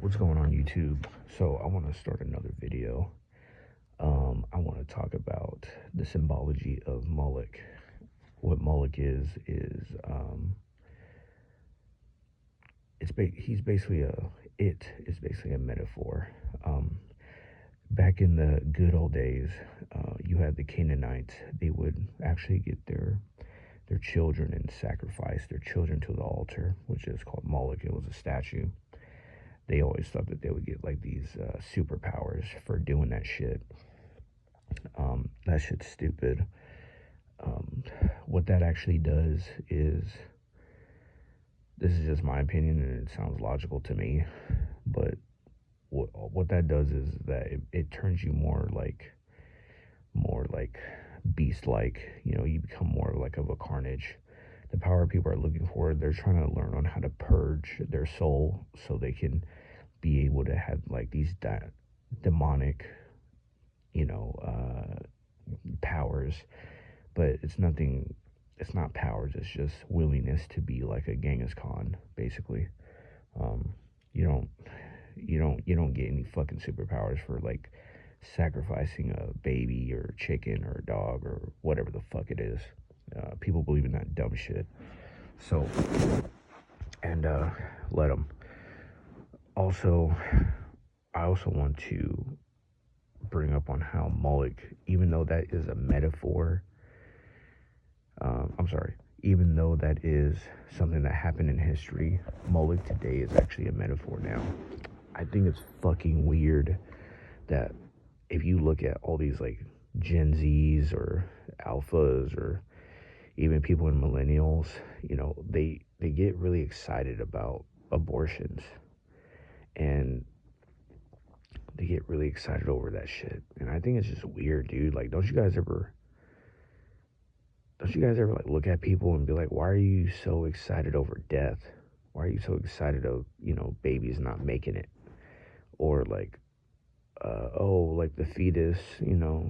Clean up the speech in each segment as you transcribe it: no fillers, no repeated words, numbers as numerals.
What's going on YouTube? So I want to start another video. I want to talk about the symbology of Moloch. What Moloch is he's basically a metaphor. Back in the good old days, you had the Canaanites. They would actually get their children and sacrifice their children to the altar, which is called Moloch. It was a statue. They always thought that they would get like these superpowers for doing that shit. That shit's stupid. What that actually does is, this is just my opinion and it sounds logical to me, but what that does is that it turns you more like beast-like. You become more like of a carnage. The power people are looking for, they're trying to learn on how to purge their soul so they can be able to have like these demonic, powers. But it's not powers, it's just willingness to be like a Genghis Khan, basically. You don't get any fucking superpowers for like sacrificing a baby or a chicken or a dog or whatever the fuck it is. People believe in that dumb shit. So, and let them. Also, I also want to bring up on how Moloch, even though that is a metaphor, even though that is something that happened in history, Moloch today is actually a metaphor now. I think it's fucking weird that if you look at all these like Gen Zs or alphas or even people in millennials, they get really excited about abortions and they get really excited over that shit. And I think it's just weird, dude. Like, don't you guys ever like look at people and be like, why are you so excited over death? Why are you so excited of, babies not making it? Or like, like the fetus,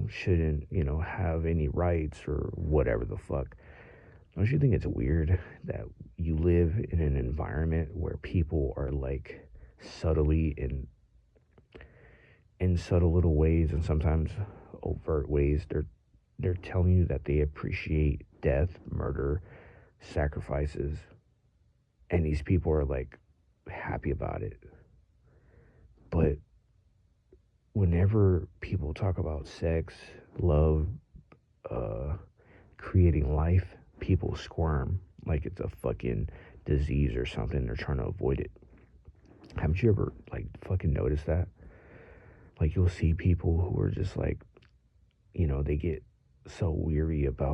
shouldn't, have any rights or whatever the fuck. Don't you think it's weird that you live in an environment where people are like subtly in subtle little ways and sometimes overt ways, they're telling you that they appreciate death, murder, sacrifices, and these people are like happy about it. But whenever people talk about sex, love, creating life, people squirm like it's a fucking disease or something. They're trying to avoid it. Haven't you ever like fucking noticed that? Like, you'll see people who are just like, they get so weary about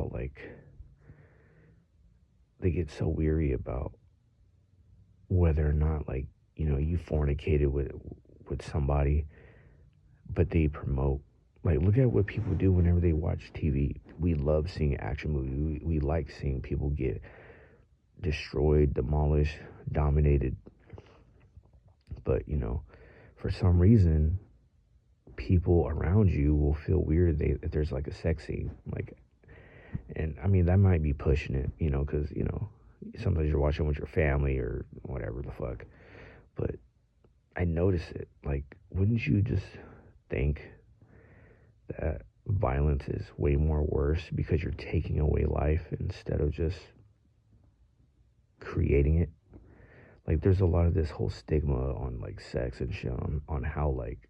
whether or not like, you fornicated with somebody, but they promote, like, look at what people do whenever they watch TV. We love seeing action movies. We like seeing people get destroyed, demolished, dominated. But, for some reason, people around you will feel weird if there's like a sex scene. Like, and I mean, that might be pushing it, because, sometimes you're watching with your family or whatever the fuck. But I notice it. Like, wouldn't you just think that violence is way more worse because you're taking away life instead of just creating it? Like, there's a lot of this whole stigma on like sex and shit on how like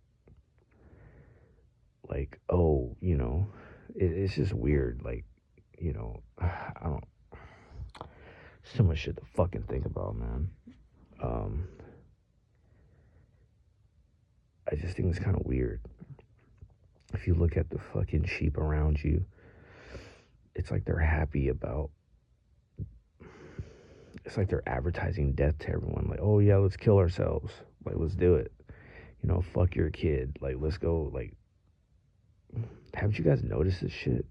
oh, it's just weird. Like, I don't, so much shit to fucking think about, man. I just think it's kind of weird. If you look at the fucking sheep around you, it's like they're happy about, it's like they're advertising death to everyone. Like, oh yeah, let's kill ourselves. Like, let's do it. Fuck your kid. Like, let's go. Like, haven't you guys noticed this shit?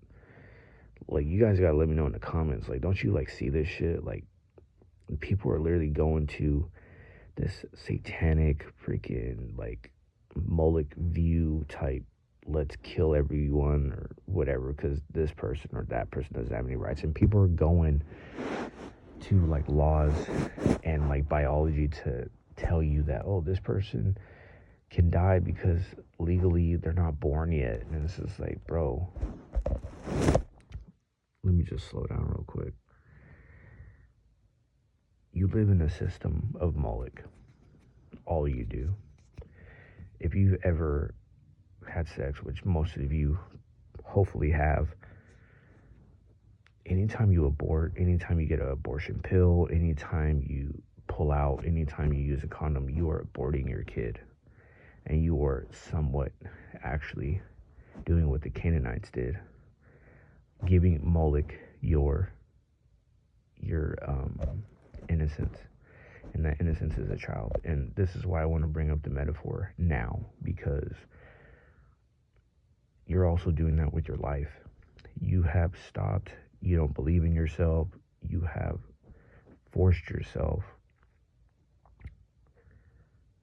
Like, you guys gotta let me know in the comments. Like, don't you like see this shit? Like, people are literally going to this satanic freaking like Moloch view type, let's kill everyone or whatever because this person or that person doesn't have any rights. And people are going to like laws and like biology to tell you that, oh, this person can die because legally they're not born yet. And it's just like, bro, let me just slow down real quick. You live in a system of Moloch. All you do. If you've ever had sex, which most of you hopefully have, anytime you abort, anytime you get an abortion pill, anytime you pull out, anytime you use a condom, you are aborting your kid. And you are somewhat actually doing what the Canaanites did, giving Moloch your innocence. And that innocence is a child. And this is why I want to bring up the metaphor now, because you're also doing that with your life. You have stopped. You don't believe in yourself. You have forced yourself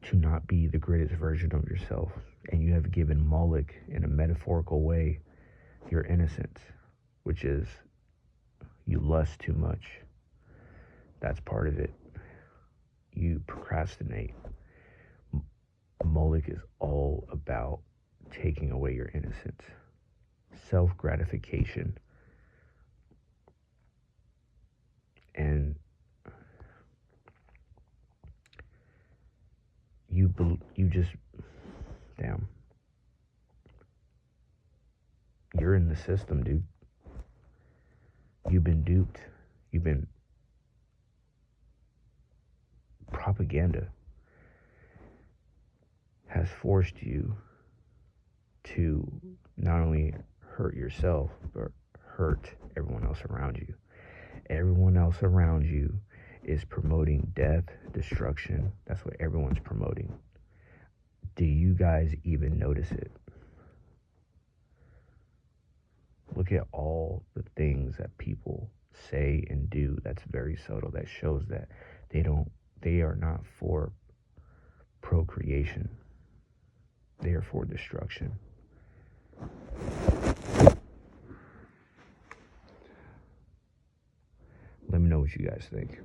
to not be the greatest version of yourself. And you have given Moloch, in a metaphorical way, your innocence, which is you lust too much. That's part of it. You procrastinate. Moloch is all about taking away your innocence. Self-gratification. And you just, damn. You're in the system, dude. You've been duped. You've been propaganda has forced you to not only hurt yourself, but hurt everyone else around you. Everyone else around you is promoting death, destruction. That's what everyone's promoting. Do you guys even notice it? Look at all the things that people say and do that's very subtle, that shows that they are not for procreation. They are for destruction. Let me know what you guys think.